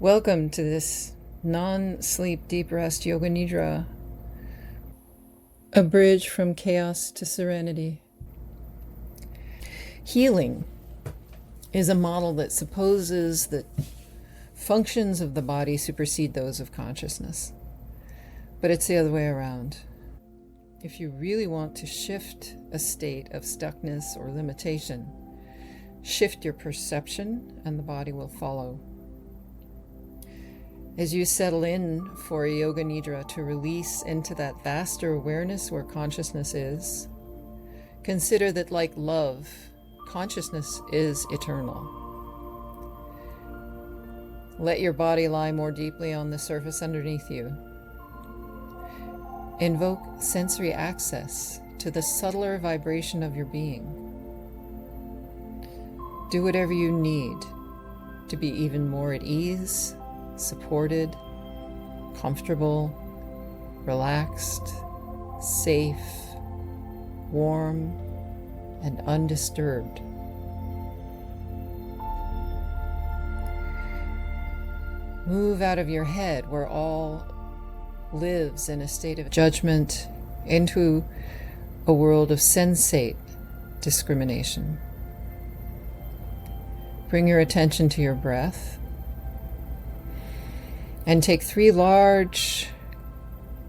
Welcome to this non-sleep deep rest yoga nidra, a bridge from chaos to serenity. Healing is a model that supposes that functions of the body supersede those of consciousness, but it's the other way around. If you really want to shift a state of stuckness or limitation, shift your perception and the body will follow. As you settle in for a yoga nidra to release into that vaster awareness where consciousness is, consider that, like love, consciousness is eternal. Let your body lie more deeply on the surface underneath you. Invoke sensory access to the subtler vibration of your being. Do whatever you need to be even more at ease, supported, comfortable, relaxed, safe, warm, and undisturbed. Move out of your head where all lives in a state of judgment into a world of sensate discrimination. Bring your attention to your breath. And take 3 large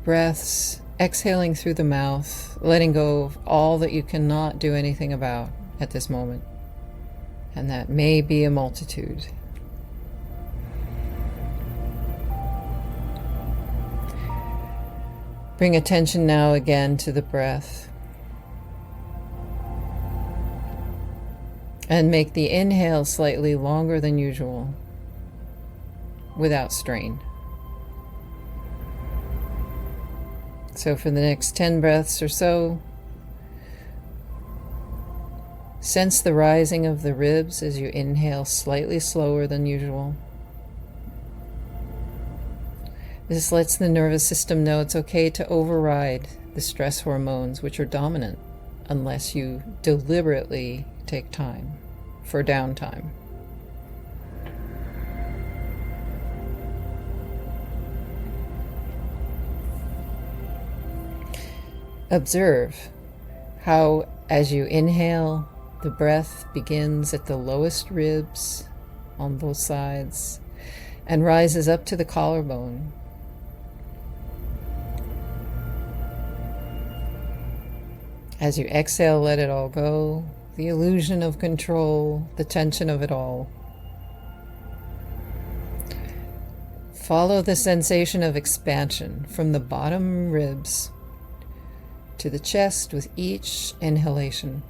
breaths, exhaling through the mouth, letting go of all that you cannot do anything about at this moment. And that may be a multitude. Bring attention now again to the breath. And make the inhale slightly longer than usual, without strain. So for the next 10 breaths or so, sense the rising of the ribs as you inhale slightly slower than usual. This lets the nervous system know it's okay to override the stress hormones, which are dominant unless you deliberately take time for downtime. Observe how, as you inhale, the breath begins at the lowest ribs on both sides and rises up to the collarbone. As you exhale, let it all go, the illusion of control, the tension of it all. Follow the sensation of expansion from the bottom ribs to the chest with each inhalation.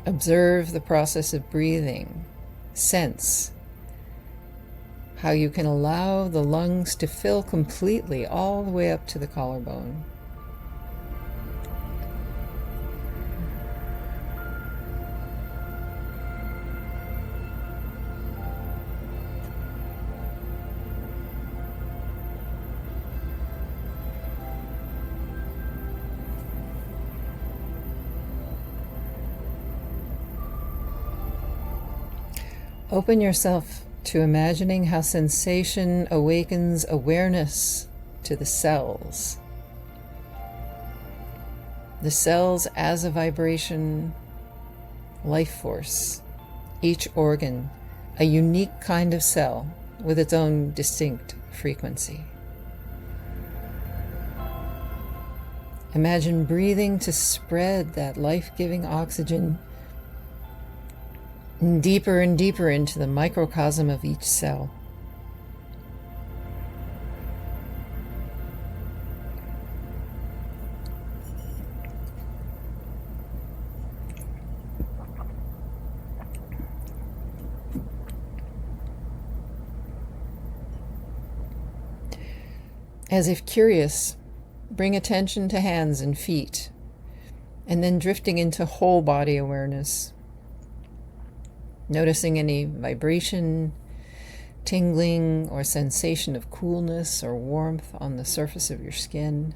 Observe the process of breathing. Sense how you can allow the lungs to fill completely all the way up to the collarbone. Open yourself to imagining how sensation awakens awareness to the cells. The cells as a vibration, life force, each organ a unique kind of cell with its own distinct frequency. Imagine breathing to spread that life-giving oxygen deeper and deeper into the microcosm of each cell. As if curious, bring attention to hands and feet, and then drifting into whole body awareness. Noticing any vibration, tingling, or sensation of coolness or warmth on the surface of your skin.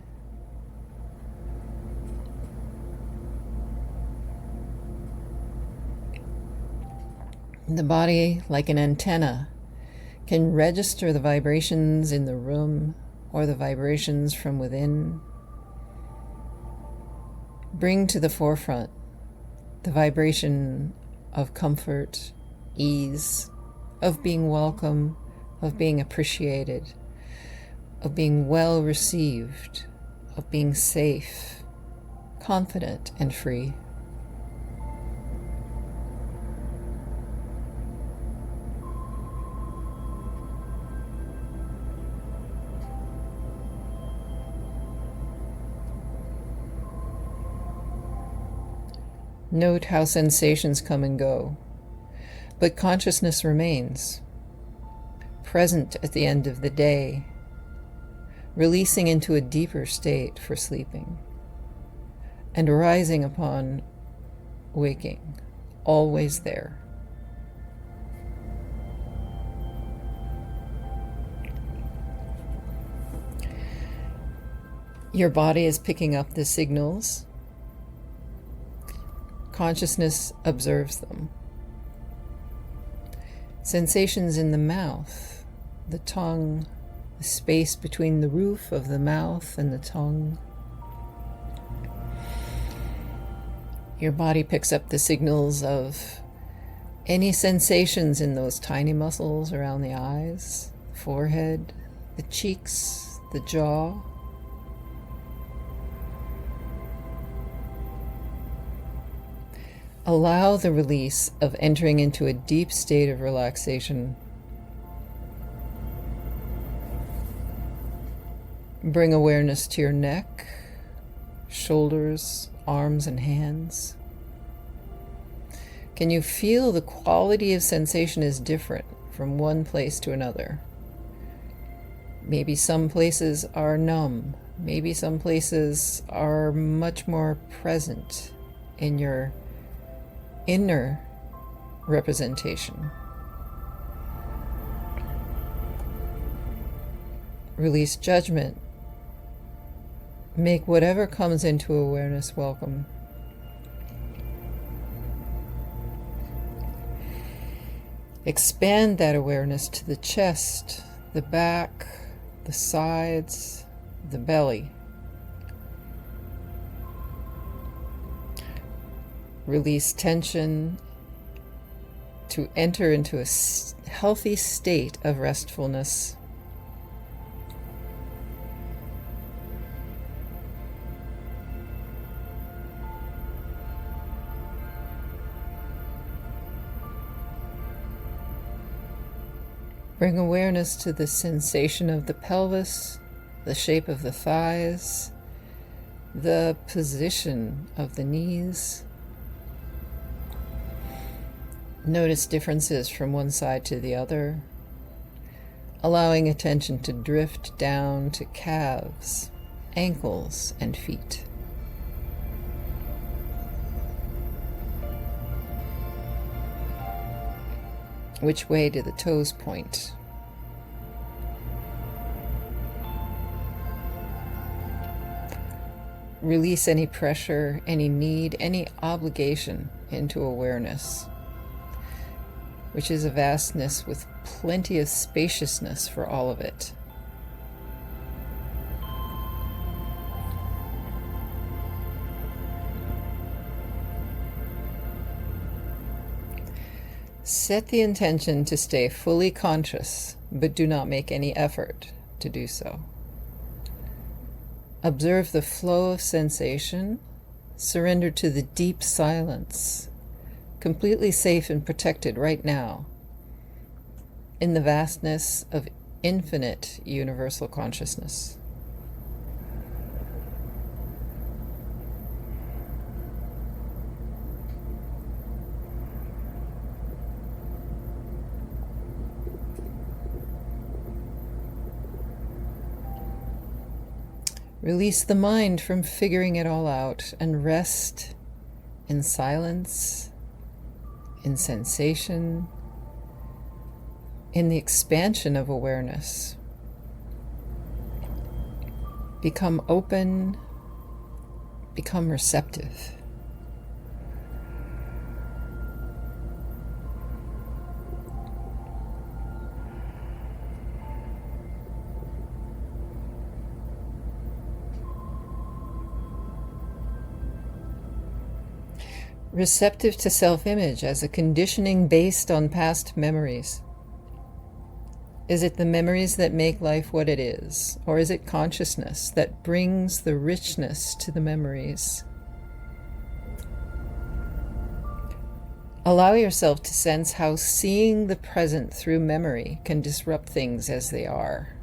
The body, like an antenna, can register the vibrations in the room or the vibrations from within. Bring to the forefront the vibration of comfort, ease, of being welcome, of being appreciated, of being well received, of being safe, confident, and free. Note how sensations come and go, but consciousness remains, present at the end of the day, releasing into a deeper state for sleeping, and arising upon waking, always there. Your body is picking up the signals. Consciousness observes them. Sensations in the mouth, the tongue, the space between the roof of the mouth and the tongue. Your body picks up the signals of any sensations in those tiny muscles around the eyes, forehead, the cheeks, the jaw. Allow the release of entering into a deep state of relaxation. Bring awareness to your neck, shoulders, arms, and hands. Can you feel the quality of sensation is different from one place to another? Maybe some places are numb. Maybe some places are much more present in your inner representation. Release judgment. Make whatever comes into awareness welcome. Expand that awareness to the chest, the back, the sides, the belly. Release tension to enter into a healthy state of restfulness. Bring awareness to the sensation of the pelvis, the shape of the thighs, the position of the knees. Notice differences from one side to the other, allowing attention to drift down to calves, ankles, and feet. Which way do the toes point? Release any pressure, any need, any obligation into awareness, which is a vastness with plenty of spaciousness for all of it. Set the intention to stay fully conscious, but do not make any effort to do so. Observe the flow of sensation, surrender to the deep silence, completely safe and protected right now, in the vastness of infinite universal consciousness. Release the mind from figuring it all out and rest in silence, in sensation, in the expansion of awareness. Become open, become receptive. Receptive to self-image as a conditioning based on past memories. Is it the memories that make life what it is? Or is it consciousness that brings the richness to the memories? Allow yourself to sense how seeing the present through memory can disrupt things as they are.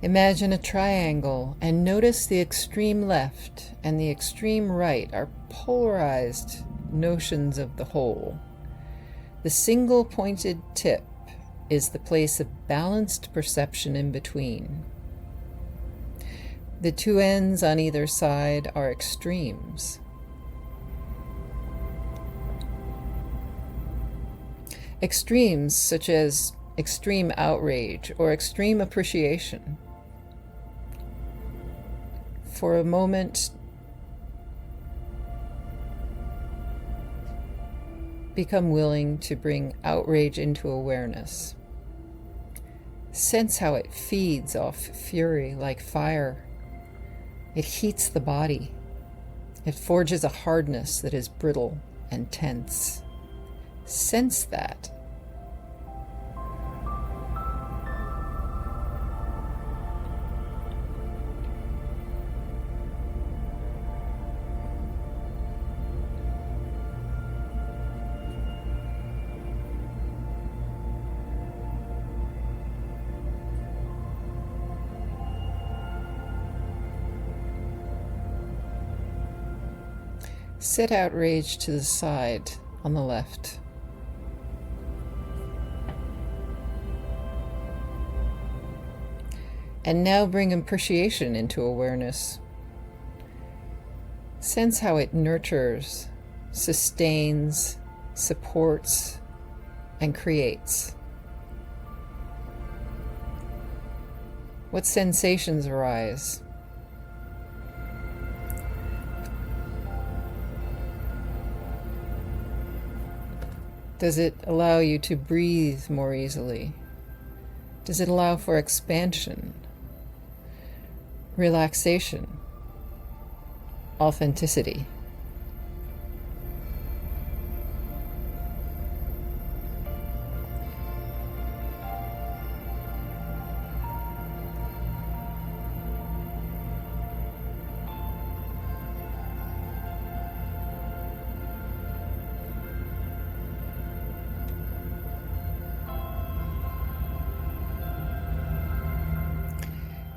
Imagine a triangle and notice the extreme left and the extreme right are polarized notions of the whole. The single pointed tip is the place of balanced perception in between. The two ends on either side are extremes. Extremes such as extreme outrage or extreme appreciation. For a moment, become willing to bring outrage into awareness. Sense how it feeds off fury like fire. It heats the body. It forges a hardness that is brittle and tense. Sense that. Set outrage to the side on the left. And now bring appreciation into awareness. Sense how it nurtures, sustains, supports, and creates. What sensations arise? Does it allow you to breathe more easily? Does it allow for expansion, relaxation, authenticity?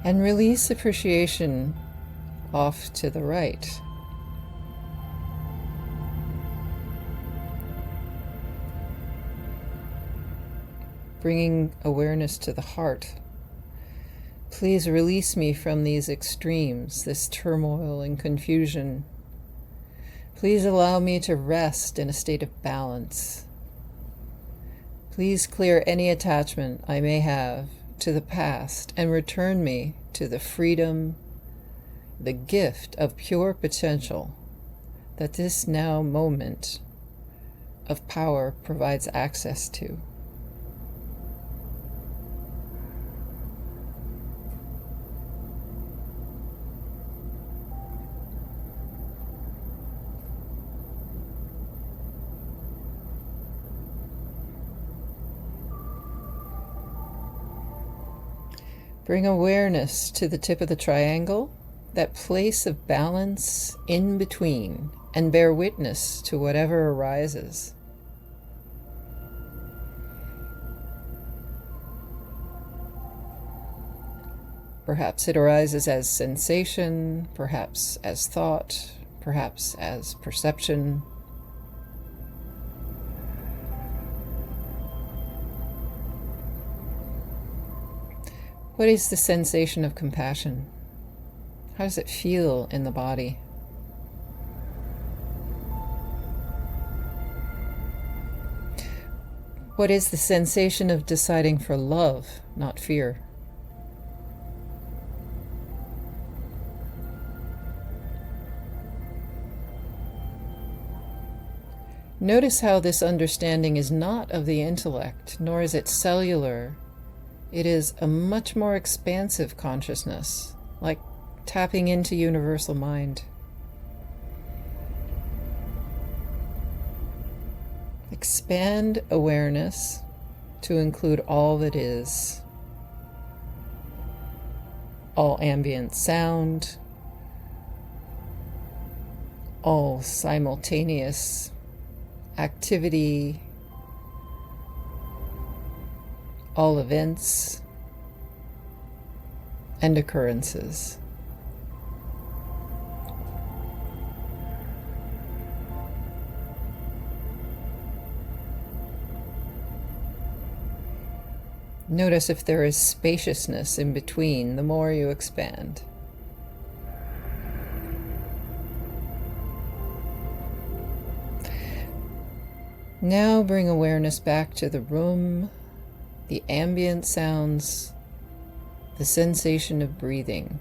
And release appreciation off to the right. Bringing awareness to the heart. Please release me from these extremes, this turmoil and confusion. Please allow me to rest in a state of balance. Please clear any attachment I may have to the past and return me to the freedom, the gift of pure potential that this now moment of power provides access to. Bring awareness to the tip of the triangle, that place of balance in between, and bear witness to whatever arises. Perhaps it arises as sensation, perhaps as thought, perhaps as perception. What is the sensation of compassion? How does it feel in the body? What is the sensation of deciding for love, not fear? Notice how this understanding is not of the intellect, nor is it cellular. It is a much more expansive consciousness, like tapping into universal mind. Expand awareness to include all that is, all ambient sound, all simultaneous activity, all events and occurrences. Notice if there is spaciousness in between the more you expand. Now bring awareness back to the room, the ambient sounds, the sensation of breathing.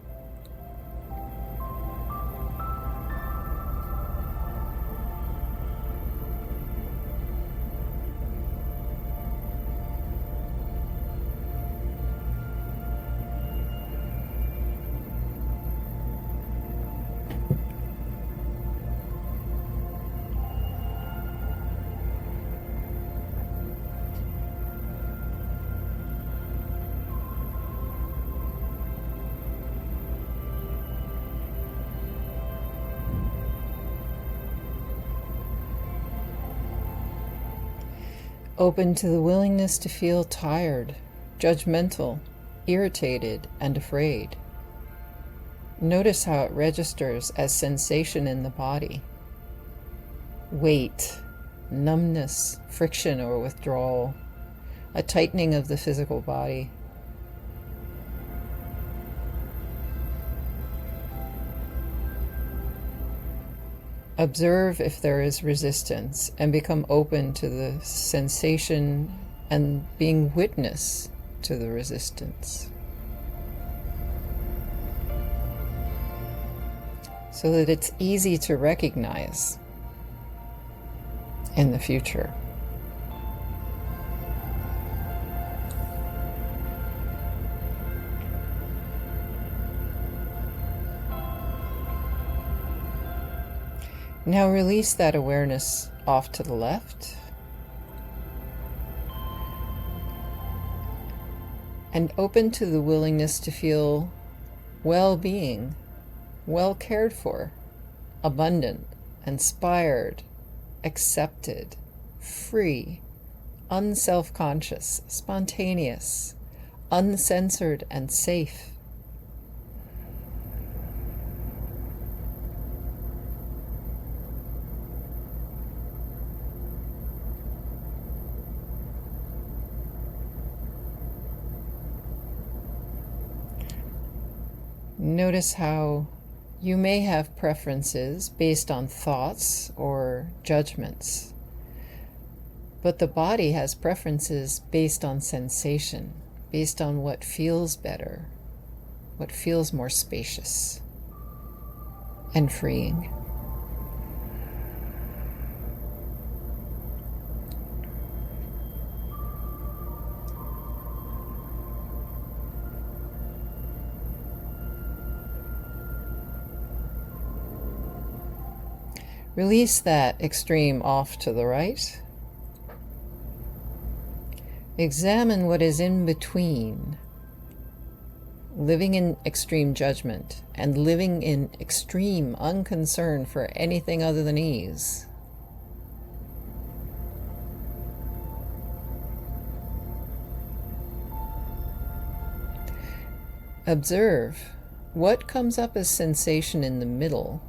Open to the willingness to feel tired, judgmental, irritated, and afraid. Notice how it registers as sensation in the body. Weight, numbness, friction or withdrawal, a tightening of the physical body. Observe if there is resistance and become open to the sensation and being witness to the resistance, so that it's easy to recognize in the future. Now release that awareness off to the left and open to the willingness to feel well-being, well cared for, abundant, inspired, accepted, free, unself-conscious, spontaneous, uncensored, and safe. Notice how you may have preferences based on thoughts or judgments, but the body has preferences based on sensation, based on what feels better, what feels more spacious and freeing. Release that extreme off to the right. Examine what is in between, living in extreme judgment and living in extreme unconcern for anything other than ease. Observe what comes up as sensation in the middle,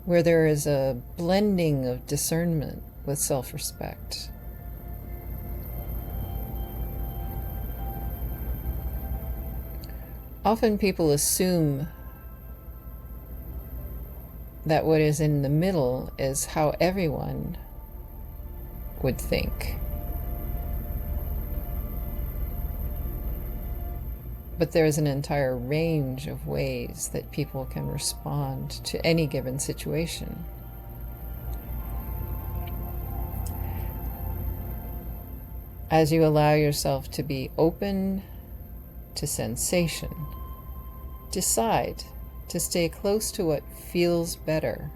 where there is a blending of discernment with self-respect. Often people assume that what is in the middle is how everyone would think. But there's an entire range of ways that people can respond to any given situation. As you allow yourself to be open to sensation, decide to stay close to what feels better.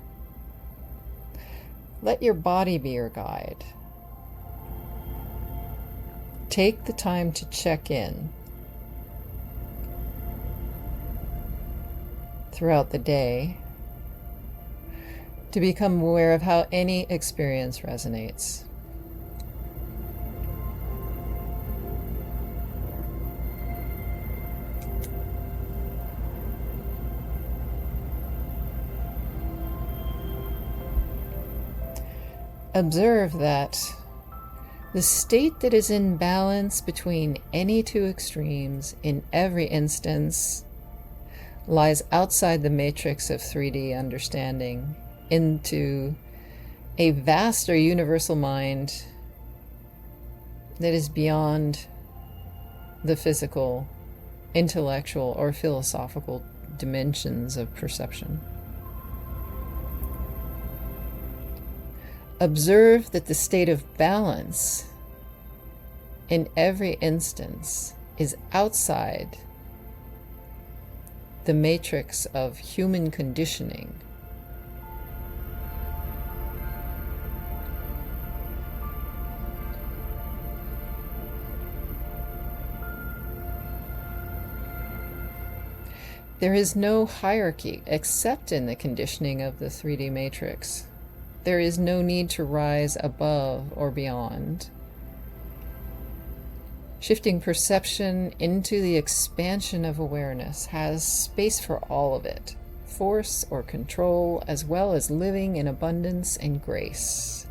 Let your body be your guide. Take the time to check in throughout the day to become aware of how any experience resonates. Observe that the state that is in balance between any two extremes in every instance lies outside the matrix of 3D understanding into a vast or universal mind that is beyond the physical, intellectual, or philosophical dimensions of perception. Observe that the state of balance in every instance is outside the matrix of human conditioning. There is no hierarchy except in the conditioning of the 3D matrix. There is no need to rise above or beyond. Shifting perception into the expansion of awareness has space for all of it, force or control, as well as living in abundance and grace.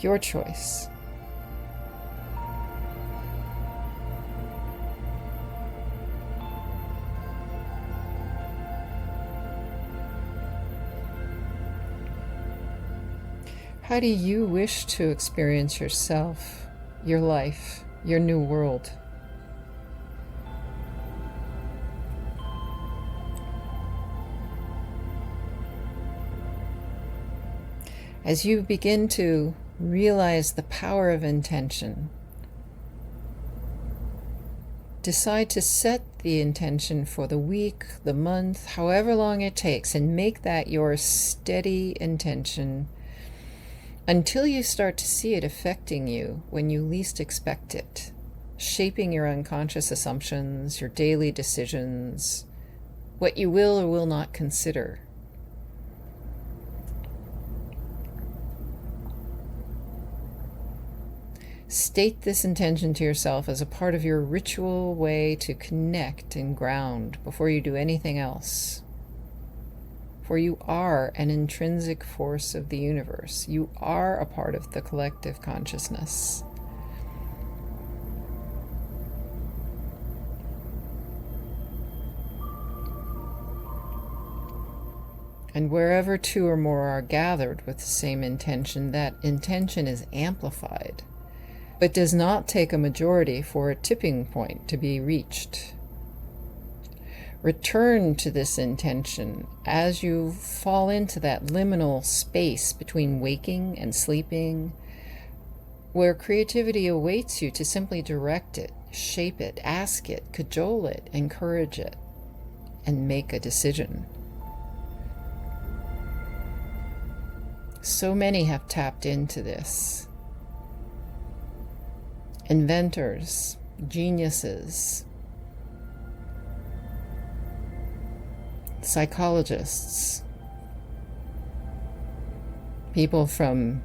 Your choice. How do you wish to experience yourself, your life, your new world? As you begin to realize the power of intention, decide to set the intention for the week, the month, however long it takes, and make that your steady intention until you start to see it affecting you when you least expect it, shaping your unconscious assumptions, your daily decisions, what you will or will not consider. State this intention to yourself as a part of your ritual way to connect and ground before you do anything else. For you are an intrinsic force of the universe. You are a part of the collective consciousness. And wherever two or more are gathered with the same intention, that intention is amplified, but does not take a majority for a tipping point to be reached. Return to this intention as you fall into that liminal space between waking and sleeping, where creativity awaits you to simply direct it, shape it, ask it, cajole it, encourage it, and make a decision. So many have tapped into this. Inventors, geniuses, psychologists, people from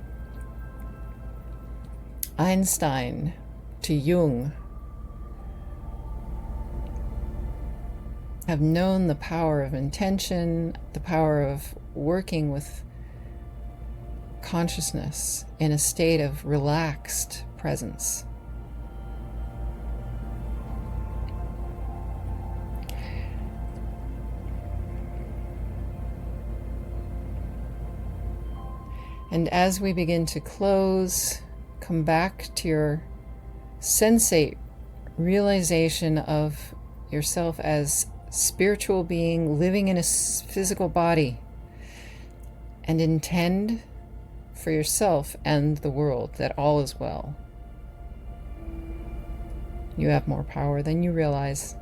Einstein to Jung have known the power of intention, the power of working with consciousness in a state of relaxed presence. And as we begin to close, come back to your sensate realization of yourself as spiritual being living in a physical body, and intend for yourself and the world that all is well. You have more power than you realize.